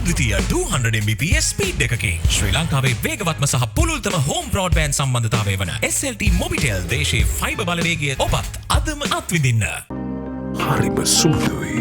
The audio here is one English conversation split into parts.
අද්විතීය 200 Mbps speed එකකින් ශ්‍රී ලංකාවේ වේගවත්ම සහ පුළුල්තම හෝම් බ්‍රෝඩ්බෑන්ඩ් සම්බන්ධතාවය වන SLT මොබිටෙල් දේශීය ෆයිබර් බලවේගය ඔබත් අදම අත්විඳින්න. හරිම සුදුයි.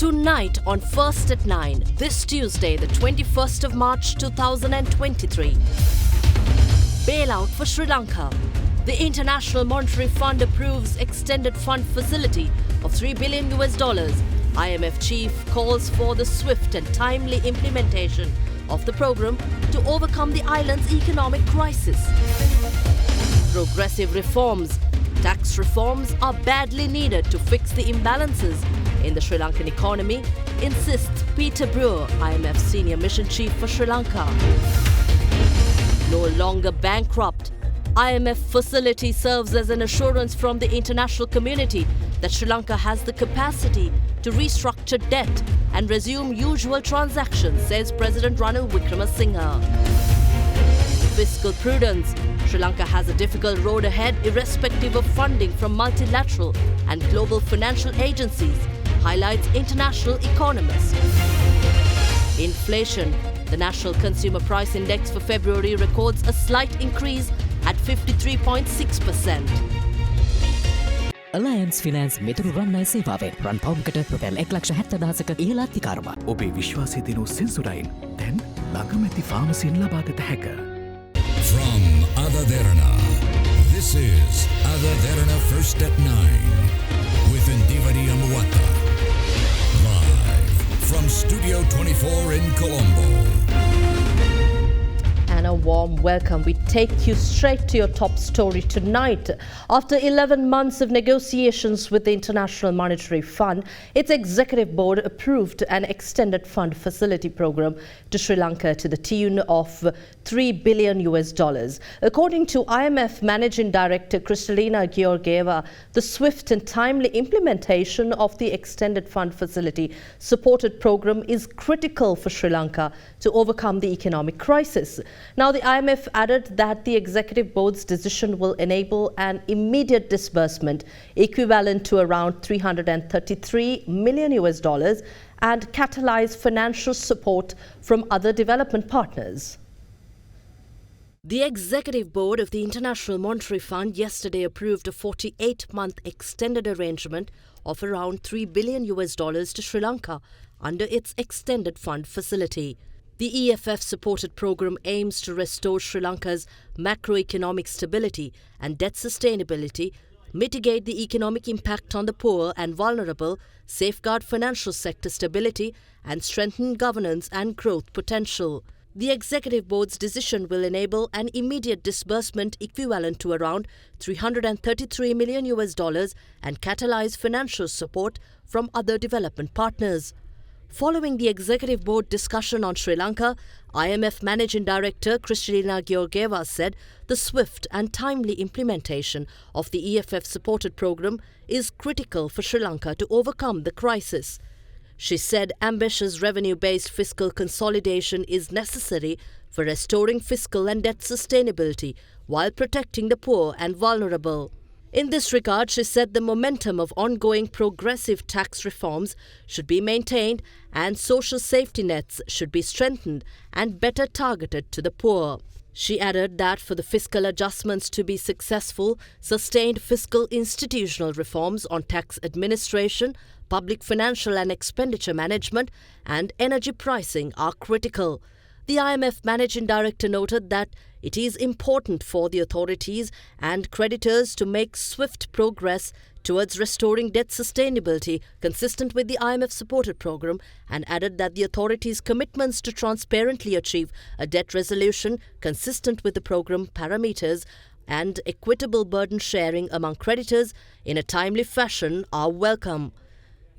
Tonight on First at 9, this Tuesday, the 21st of March 2023. Bailout for Sri Lanka. The International Monetary Fund approves extended fund facility of $3 billion. IMF chief calls for the swift and timely implementation of the program to overcome the island's economic crisis. Progressive reforms. Tax reforms are badly needed to fix the imbalances in the Sri Lankan economy, insists Peter Brewer, IMF Senior Mission Chief for Sri Lanka. No longer bankrupt, IMF facility serves as an assurance from the international community that Sri Lanka has the capacity to restructure debt and resume usual transactions, says President Ranil Wickremesinghe. Fiscal prudence. Sri Lanka has a difficult road ahead irrespective of funding from multilateral and global financial agencies, highlights international economists. Inflation. The National Consumer Price Index for February records a slight increase at 53.6%. Alliance Finance මෙතුරු රන්නයි සේවාවෙන් රන් පවුම්කට රුපියල් 1,70,000ක ඉහළ අතිකාරම. ඔබේ විශ්වාසය දෙනු සෙන්සුරයින් දැන් ළඟමැති ෆාමසියෙන් ලබාගත හැක. From AdaDerana, this is AdaDerana First at 9 with Indivari Amuata. Live from Studio 24 in Colombo. And a warm welcome. We take you straight to your top story tonight. After 11 months of negotiations with the International Monetary Fund, its executive board approved an extended fund facility program to Sri Lanka to the tune of $3 billion. According to IMF Managing Director Kristalina Georgieva, the swift and timely implementation of the extended fund facility supported program is critical for Sri Lanka to overcome the economic crisis. Now, the IMF added that the executive board's decision will enable an immediate disbursement equivalent to around $333 million and catalyze financial support from other development partners. The Executive Board of the International Monetary Fund yesterday approved a 48-month extended arrangement of around $3 billion to Sri Lanka under its extended fund facility. The EFF-supported program aims to restore Sri Lanka's macroeconomic stability and debt sustainability, mitigate the economic impact on the poor and vulnerable, safeguard financial sector stability, and strengthen governance and growth potential. The Executive Board's decision will enable an immediate disbursement equivalent to around $333 million and catalyze financial support from other development partners. Following the Executive Board discussion on Sri Lanka, IMF Managing Director Kristalina Georgieva said the swift and timely implementation of the EFF-supported program is critical for Sri Lanka to overcome the crisis. She said ambitious revenue-based fiscal consolidation is necessary for restoring fiscal and debt sustainability while protecting the poor and vulnerable. In this regard, she said the momentum of ongoing progressive tax reforms should be maintained and social safety nets should be strengthened and better targeted to the poor. She added that for the fiscal adjustments to be successful, sustained fiscal institutional reforms on tax administration, public financial and expenditure management, and energy pricing are critical. The IMF Managing Director noted that it is important for the authorities and creditors to make swift progress towards restoring debt sustainability consistent with the IMF-supported program, and added that the authorities' commitments to transparently achieve a debt resolution consistent with the program parameters and equitable burden sharing among creditors in a timely fashion are welcome.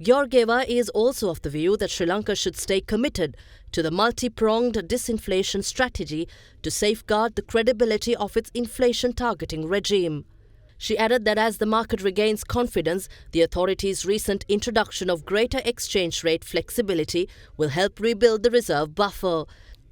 Georgieva is also of the view that Sri Lanka should stay committed to the multi-pronged disinflation strategy to safeguard the credibility of its inflation targeting regime. She added that as the market regains confidence, the authorities' recent introduction of greater exchange rate flexibility will help rebuild the reserve buffer,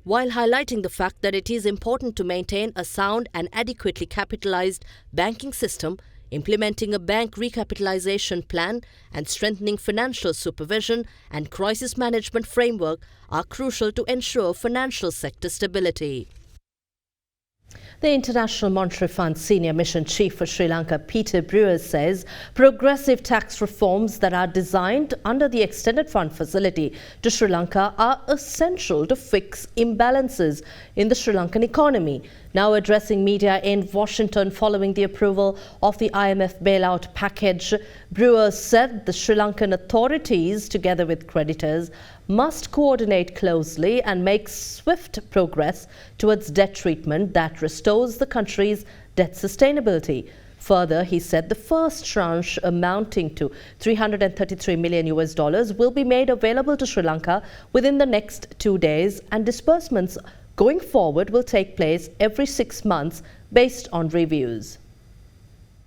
while highlighting the fact that it is important to maintain a sound and adequately capitalized banking system. Implementing a bank recapitalization plan and strengthening financial supervision and crisis management framework are crucial to ensure financial sector stability. The International Monetary Fund Senior Mission Chief for Sri Lanka, Peter Brewer, says progressive tax reforms that are designed under the Extended Fund Facility to Sri Lanka are essential to fix imbalances in the Sri Lankan economy. Now addressing media in Washington following the approval of the IMF bailout package, Brewer said the Sri Lankan authorities, together with creditors, must coordinate closely and make swift progress towards debt treatment that restores the country's debt sustainability. Further, he said the first tranche amounting to $333 million will be made available to Sri Lanka within the next 2 days, and disbursements going forward will take place every 6 months based on reviews.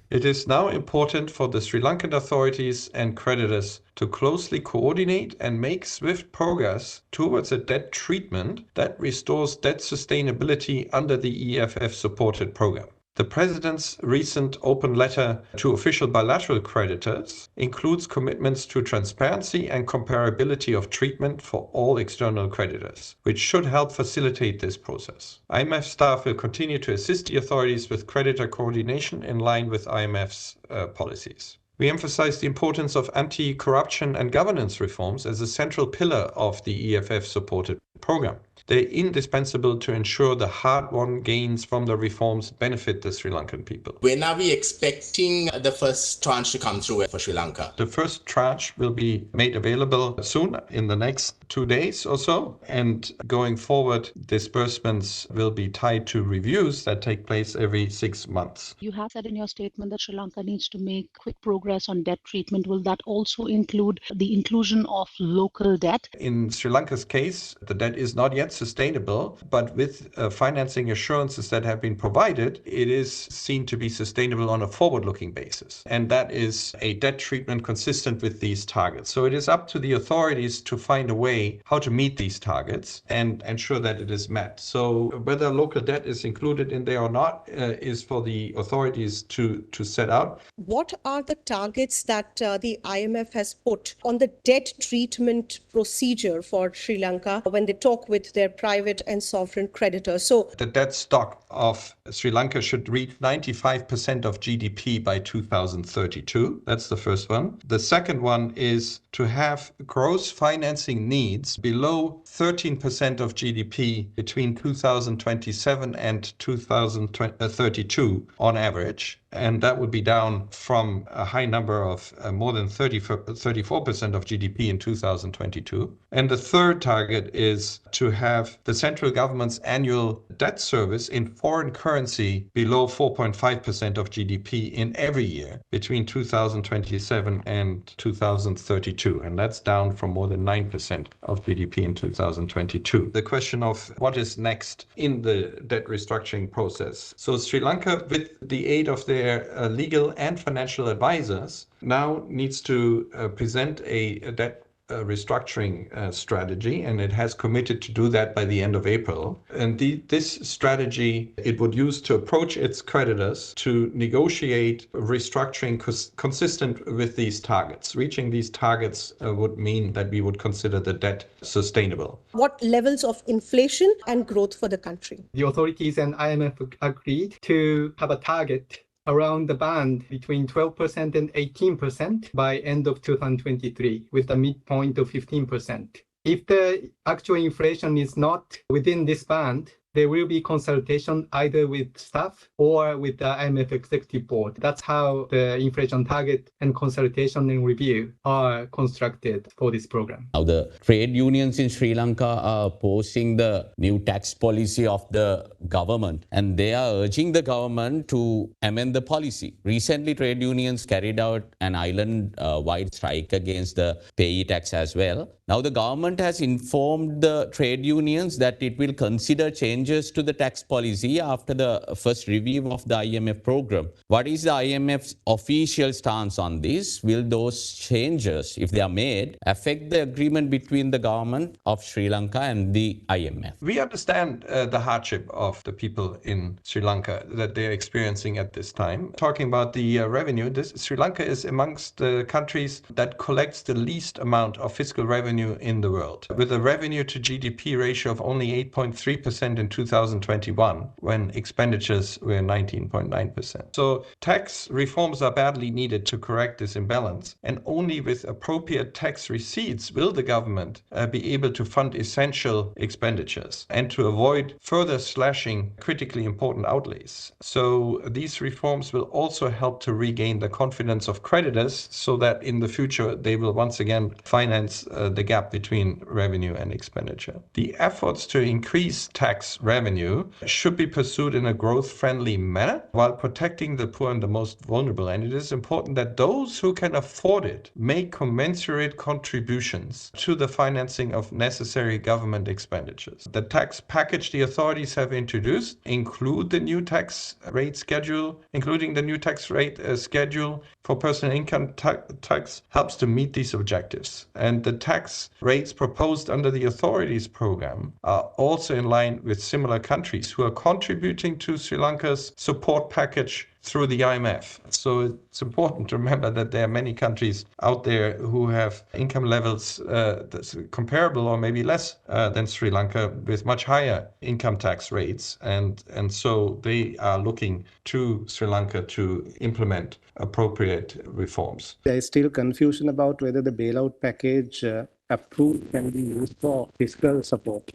It is now important for the Sri Lankan authorities and creditors to closely coordinate and make swift progress towards a debt treatment that restores debt sustainability under the EFF-supported program. The President's recent open letter to official bilateral creditors includes commitments to transparency and comparability of treatment for all external creditors, which should help facilitate this process. IMF staff will continue to assist the authorities with creditor coordination in line with IMF's policies. We emphasize the importance of anti-corruption and governance reforms as a central pillar of the EFF-supported program. They're indispensable to ensure the hard-won gains from the reforms benefit the Sri Lankan people. When are we expecting the first tranche to come through for Sri Lanka? The first tranche will be made available soon, in the next 2 days or so. And going forward, disbursements will be tied to reviews that take place every 6 months. You have said in your statement that Sri Lanka needs to make quick progress on debt treatment. Will that also include the inclusion of local debt? In Sri Lanka's case, the debt is not yet sustainable, but with financing assurances that have been provided, it is seen to be sustainable on a forward-looking basis. And that is a debt treatment consistent with these targets. So it is up to the authorities to find a way how to meet these targets and ensure that it is met. So whether local debt is included in there or not is for the authorities to set out. What are the targets that the IMF has put on the debt treatment procedure for Sri Lanka when they talk with their private and sovereign creditors? So the debt stock of Sri Lanka should reach 95% of GDP by 2032. That's the first one. The second one is to have gross financing needs below 13% of GDP between 2027 and 2032 on average. And that would be down from a high number of more than 34% of GDP in 2022. And the third target is to have the central government's annual debt service in foreign currency below 4.5% of GDP in every year between 2027 and 2032. And that's down from more than 9% of GDP in 2022. The question of what is next in the debt restructuring process. So Sri Lanka, with the aid of their legal and financial advisors, now needs to present a debt restructuring strategy, and it has committed to do that by the end of April. And this strategy it would use to approach its creditors to negotiate restructuring consistent with these targets. Reaching these targets would mean that we would consider the debt sustainable. what levels of inflation and growth for the country? The authorities and IMF agreed to have a target around the band between 12% and 18% by end of 2023, with a midpoint of 15%. If the actual inflation is not within this band, there will be consultation either with staff or with the IMF Executive Board. That's how the inflation target and consultation and review are constructed for this program. Now, the trade unions in Sri Lanka are opposing the new tax policy of the government, and they are urging the government to amend the policy. Recently, trade unions carried out an island-wide strike against the payee tax as well. Now, the government has informed the trade unions that it will consider changes to the tax policy after the first review of the IMF program. What is the IMF's official stance on this? Will those changes, if they are made, affect the agreement between the government of Sri Lanka and the IMF? We understand the hardship of the people in Sri Lanka that they're experiencing at this time. Talking about the revenue, Sri Lanka is amongst the countries that collects the least amount of fiscal revenue in the world, with a revenue to GDP ratio of only 8.3% in 2021, when expenditures were 19.9%. So tax reforms are badly needed to correct this imbalance, and only with appropriate tax receipts will the government be able to fund essential expenditures and to avoid further slashing critically important outlays. So these reforms will also help to regain the confidence of creditors so that in the future they will once again finance the gap between revenue and expenditure. The efforts to increase tax revenue should be pursued in a growth-friendly manner while protecting the poor and the most vulnerable. And it is important that those who can afford it make commensurate contributions to the financing of necessary government expenditures. The tax package the authorities have introduced include the new tax rate schedule, including the new tax rate schedule for personal income tax helps to meet these objectives. And the tax rates proposed under the authorities program are also in line with similar countries who are contributing to Sri Lanka's support package through the IMF. So it's important to remember that there are many countries out there who have income levels that's comparable or maybe less than Sri Lanka with much higher income tax rates. And so they are looking to Sri Lanka to implement appropriate reforms. There is still confusion about whether the bailout package approved can be used for fiscal support.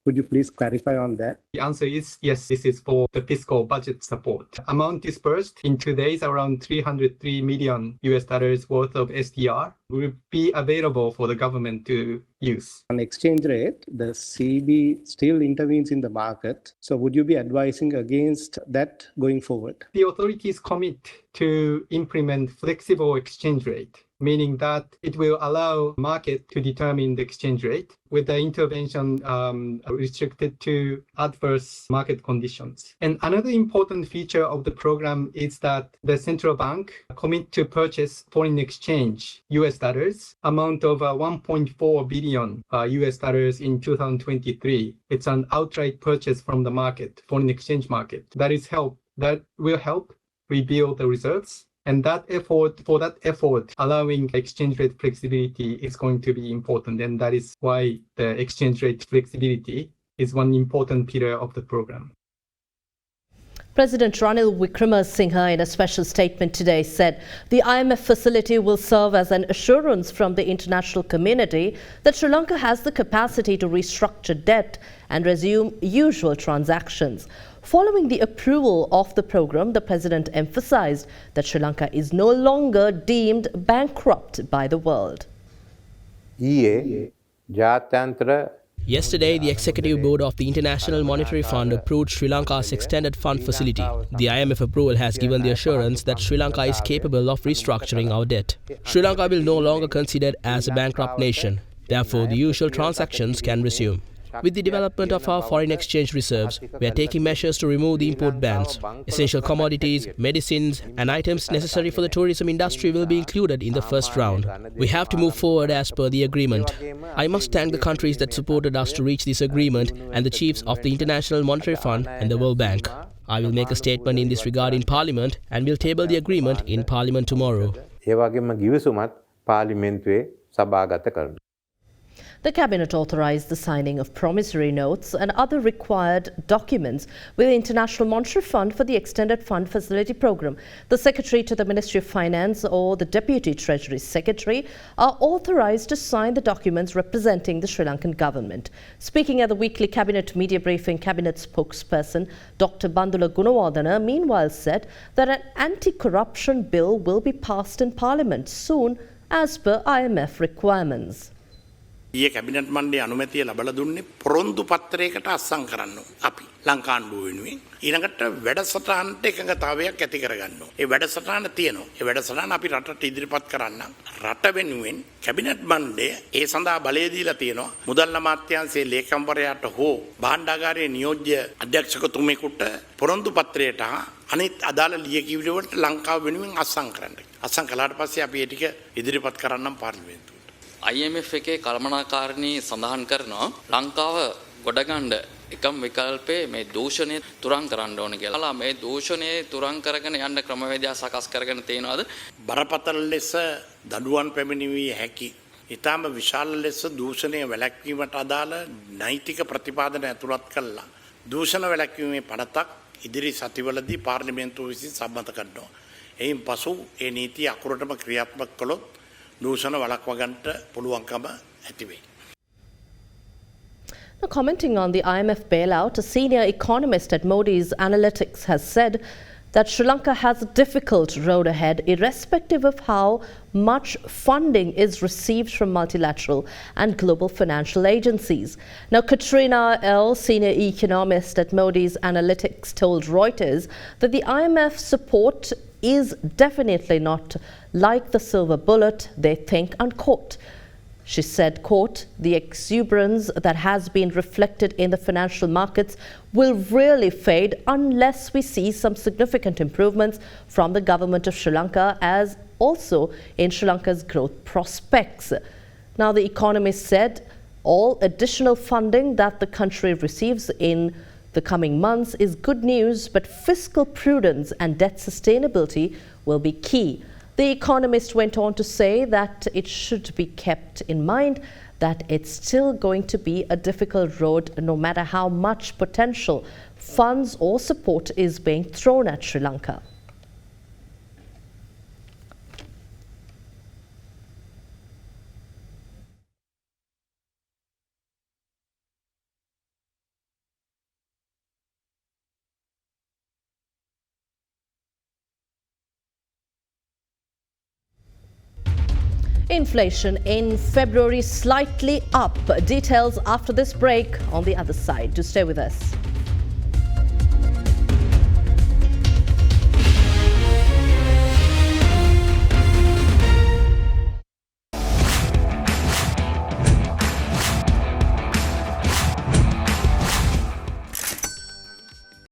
Could you please clarify on that? The answer is yes, this is for the fiscal budget support. Amount dispersed in 2 days, around $303 million worth of SDR will be available for the government to use. On exchange rate, the CB still intervenes in the market. So would you be advising against that going forward? The authorities commit to implement flexible exchange rate, meaning that it will allow market to determine the exchange rate with the intervention restricted to adverse market conditions. And another important feature of the program is that the central bank commit to purchase foreign exchange US dollars amount of $1.4 billion US dollars in 2023. It's an outright purchase from the market, foreign exchange market. That will help rebuild the reserves. And for that effort, allowing exchange rate flexibility is going to be important. And that is why the exchange rate flexibility is one important pillar of the program. President Ranil Wickremesinghe, in a special statement today, said the IMF facility will serve as an assurance from the international community that Sri Lanka has the capacity to restructure debt and resume usual transactions. Following the approval of the program, the president emphasized that Sri Lanka is no longer deemed bankrupt by the world. Yesterday, the Executive Board of the International Monetary Fund approved Sri Lanka's extended fund facility. The IMF approval has given the assurance that Sri Lanka is capable of restructuring our debt. Sri Lanka will no longer considered as a bankrupt nation. Therefore, the usual transactions can resume. With the development of our foreign exchange reserves, we are taking measures to remove the import bans. Essential commodities, medicines, and items necessary for the tourism industry will be included in the first round. We have to move forward as per the agreement. I must thank the countries that supported us to reach this agreement and the chiefs of the International Monetary Fund and the World Bank. I will make a statement in this regard in Parliament and will table the agreement in Parliament tomorrow. The Cabinet authorised the signing of promissory notes and other required documents with the International Monetary Fund for the Extended Fund Facility Programme. The Secretary to the Ministry of Finance or the Deputy Treasury Secretary are authorised to sign the documents representing the Sri Lankan government. Speaking at the weekly Cabinet media briefing, Cabinet spokesperson Dr. Bandula Gunawardena meanwhile said that an anti-corruption bill will be passed in Parliament soon as per IMF requirements. ඊයේ cabinet මණ්ඩලයේ අනුමැතිය ලැබලා දුන්නේ පොරොන්දු පත්‍රයකට අත්සන් කරන්න අපි ලංකාණ්ඩුව වෙනුවෙන් ඊළඟට වැඩසටහනට එකඟතාවයක් ඇති කරගන්න ඕනේ. ඒ වැඩසටහන තියෙනවා. ඒ වැඩසටහන අපි රටට ඉදිරිපත් කරන්න රට වෙනුවෙන් කැබිනට් මණ්ඩලය ඒ සඳහා බලය දීලා තියෙනවා. මුදල් අමාත්‍යාංශයේ ලේකම්වරයාට හෝ භාණ්ඩාගාරයේ නියෝජ්‍ය අධ්‍යක්ෂකතුමෙකුට පොරොන්දු පත්‍රයට අනිත් අදාළ ලියකියවිලි වලට ලංකාව වෙනුවෙන් අත්සන් කරන්න. අත්සන් කළාට පස්සේ අපි ඒ ටික ඉදිරිපත් කරන්නම් පාර්ලිමේන්තුවට. IMF එකේ කළමනාකාරණී සඳහන් කරනවා ලංකාව ගොඩගන්න එකම විකල්පේ මේ දූෂණය තුරන් කරන්න ඕන කියලා. මේ දූෂණය තුරන් කරගෙන යන්න ක්‍රමවේදය සකස් කරගෙන තියෙනවාද? බරපතල ලෙස දඩුවම් පැමිණිවිය හැකි. ඊටම විශාල ලෙස දූෂණය වැළැක්වීමට අදාළ නෛතික ප්‍රතිපාදන ඇතුළත් කළා. දූෂණ වැළැක්වීමේ පනතක් ඉදිරි සතිවලදී පාර්ලිමේන්තුව විසින් සම්මත කරනවා. එයින් පසු ඒ නීතිය අකුරටම ක්‍රියාත්මක කළොත් දූෂණ වළක්වා ගන්නට පුළුවන්කම ඇති වෙයි. Now, commenting on the IMF bailout, a senior economist at Modi's Analytics has said that Sri Lanka has a difficult road ahead irrespective of how much funding is received from multilateral and global financial agencies. Now, Katrina L., senior economist at Modi's Analytics, told Reuters that the IMF support is definitely not like the silver bullet they think, unquote. She said, quote, the exuberance that has been reflected in the financial markets will really fade unless we see some significant improvements from the government of Sri Lanka as also in Sri Lanka's growth prospects. Now, the economist said all additional funding that the country receives in the coming months is good news, but fiscal prudence and debt sustainability will be key. The economist went on to say that it should be kept in mind that it's still going to be a difficult road no matter how much potential funds or support is being thrown at Sri Lanka. Inflation in February slightly up. Details after this break on the other side. Do stay with us.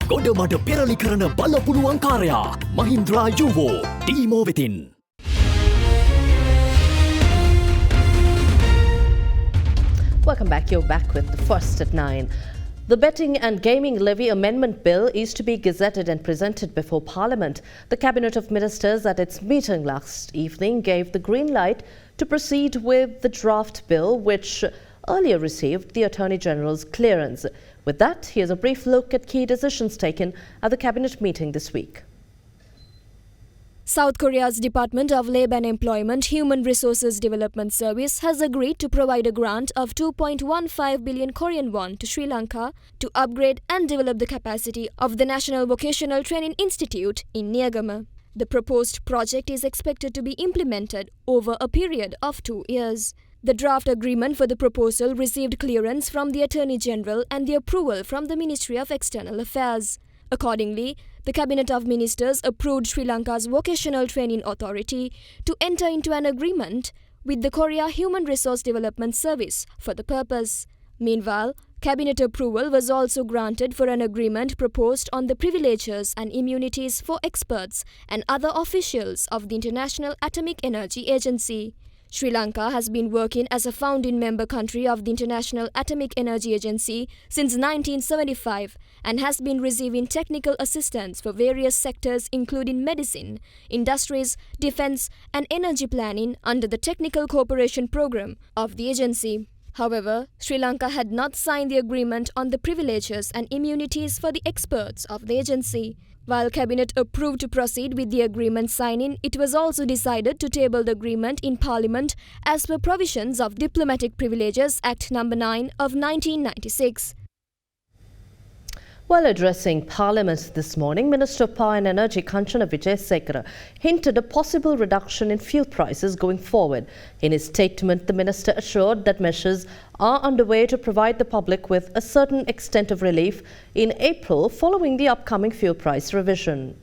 ගොඩමඩ පෙරලි කරන බලපුළුවන්කාරයා මහින්ද්‍රා යුවෝ ටීමෝ වෙතින්. Welcome back. You're back with the first at 9. The Betting and Gaming Levy Amendment Bill is to be gazetted and presented before Parliament. The Cabinet of Ministers at its meeting last evening gave the green light to proceed with the draft bill, which earlier received the Attorney General's clearance. With that, here's a brief look at key decisions taken at the Cabinet meeting this week. South Korea's Department of Labour and Employment Human Resources Development Service has agreed to provide a grant of 2.15 billion Korean won to Sri Lanka to upgrade and develop the capacity of the National Vocational Training Institute in Niagama. The proposed project is expected to be implemented over a period of 2 years. The draft agreement for the proposal received clearance from the Attorney General and the approval from the Ministry of External Affairs. Accordingly, the Cabinet of Ministers approved Sri Lanka's Vocational Training Authority to enter into an agreement with the Korea Human Resource Development Service for the purpose. Meanwhile, Cabinet approval was also granted for an agreement proposed on the privileges and immunities for experts and other officials of the International Atomic Energy Agency. Sri Lanka has been working as a founding member country of the International Atomic Energy Agency since 1975 and has been receiving technical assistance for various sectors including medicine, industries, defense and energy planning under the Technical Cooperation Program of the agency. However, Sri Lanka had not signed the agreement on the privileges and immunities for the experts of the agency. While Cabinet approved to proceed with the agreement signing, it was also decided to table the agreement in Parliament as per provisions of Diplomatic Privileges Act No. 9 of 1996. While addressing Parliament this morning, Minister of Power and Energy Kanchana Wijesekara hinted a possible reduction in fuel prices going forward. In his statement, the minister assured that measures are underway to provide the public with a certain extent of relief in April following the upcoming fuel price revision.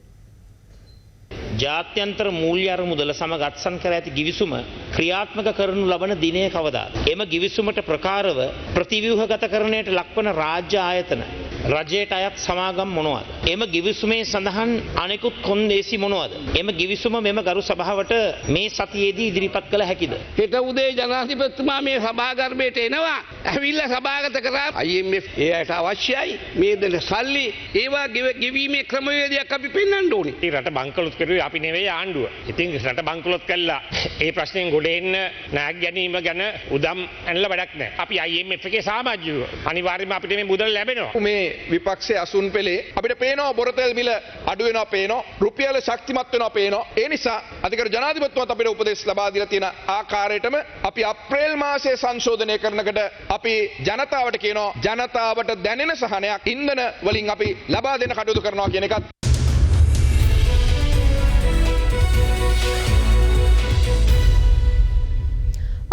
ජාත්‍යන්තර මූල්‍ය අරමුදල සමග අත්සන් කර ඇති ගිවිසුම ක්‍රියාත්මක කරනු ලබන දිනය කවදාද? එම ගිවිසුමට ප්‍රකාරව ප්‍රතිව්‍යුහගතකරණයට ලක්වන රාජ්‍ය ආයතන රජයට අයත් සමාගම් මොනවාද? එම ගිවිසුමේ සඳහන් අනෙකුත් කොන්දේසි මොනවාද? එම ගිවිසුම මෙම ගරු සභාවට මේ සතියේදී ඉදිරිපත් කළ හැකිද? හෙට උදේ ජනාධිපතිතුමා මේ සභාගර්භයට එනවා. ඇවිල්ලා සභාගත කරා IMF එයාට අවශ්‍යයි මේ දෙන සල්ලි ඒවා ගෙවීමේ ක්‍රමවේදයක් අපි පෙන්වන්න ඕනේ. මේ රට බංකොලොත් කරුවේ අපි නෙවෙයි ආණ්ඩුව. ඉතින් රට බංකොලොත් කළා. ඒ ප්‍රශ්නෙන් ගොඩ එන්න ණයක් ගැනීම ගැන උදම් ඇනලා වැඩක් නැහැ. අපි IMF එකේ සමාජිකයෝ. අනිවාර්යයෙන්ම අපිට මේ මුදල් ලැබෙනවා. මේ විපක්ෂයේ අසුන් පෙළේ අපිට පේනවා බොරතෙල් මිල අඩු වෙනවා පේනවා. රුපියල ශක්තිමත් වෙනවා පේනවා. ඒ නිසා අධිකර ජනාධිපතිතුමාත් අපිට උපදෙස් ලබා දීලා තියෙන ආකාරයටම අපි අප්‍රේල් මාසයේ සංශෝධනය කරනකොට අපි ජනතාවට කියනවා ජනතාවට දැනෙන සහනයක් ඉන්ධන වලින් අපි ලබා දෙන්න කටයුතු කරනවා කියන එකත්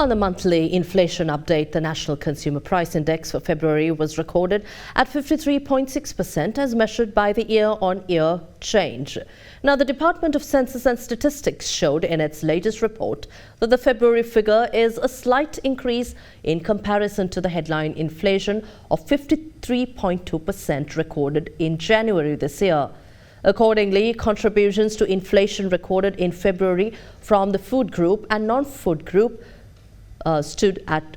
On the monthly inflation update, the National Consumer Price Index for February was recorded at 53.6% as measured by the year-on-year change. Now, the Department of Census and Statistics showed in its latest report that the February figure is a slight increase in comparison to the headline inflation of 53.2% recorded in January this year. Accordingly, contributions to inflation recorded in February from the food group and non-food group stood at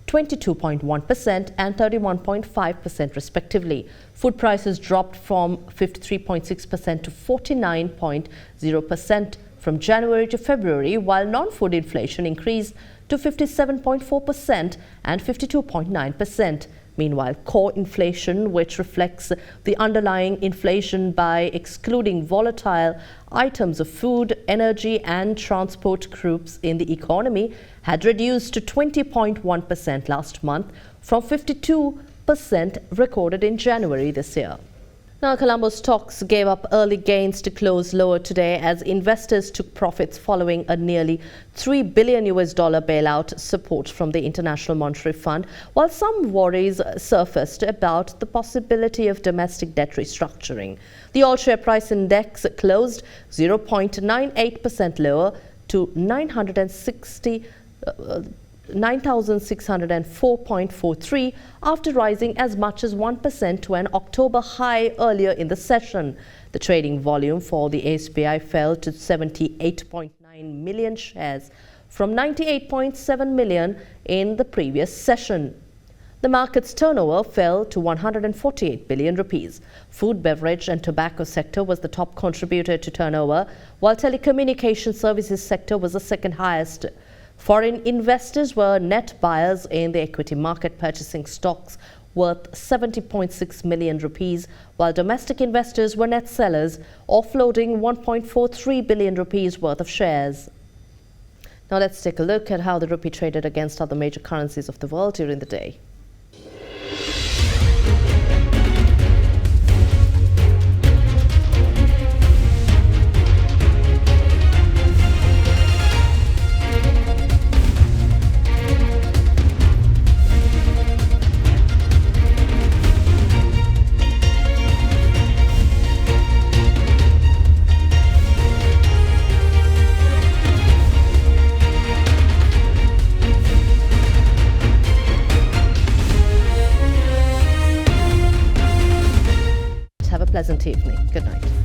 22.1% and 31.5% respectively. Food prices dropped from 53.6% to 49.0% from January to February, while non-food inflation increased to 57.4% and 52.9%. Meanwhile, core inflation, which reflects the underlying inflation by excluding volatile items of food, energy and transport groups in the economy, had reduced to 20.1% last month from 52% recorded in January this year. Now, Colombo stocks gave up early gains to close lower today as investors took profits following a nearly $3 billion bailout support from the International Monetary Fund, while some worries surfaced about the possibility of domestic debt restructuring. The all-share price index closed 0.98% lower to 9,604.43 after rising as much as 1% to an October high earlier in the session. The trading volume for the SBI fell to 78.9 million shares from 98.7 million in the previous session. The market's turnover fell to 148 billion rupees. Food, beverage and tobacco sector was the top contributor to turnover, while telecommunication services sector was the second highest. Foreign investors were net buyers in the equity market, purchasing stocks worth 70.6 million rupees, while domestic investors were net sellers, offloading 1.43 billion rupees worth of shares. Now let's take a look at how the rupee traded against other major currencies of the world during the day. Have a pleasant evening. Good night.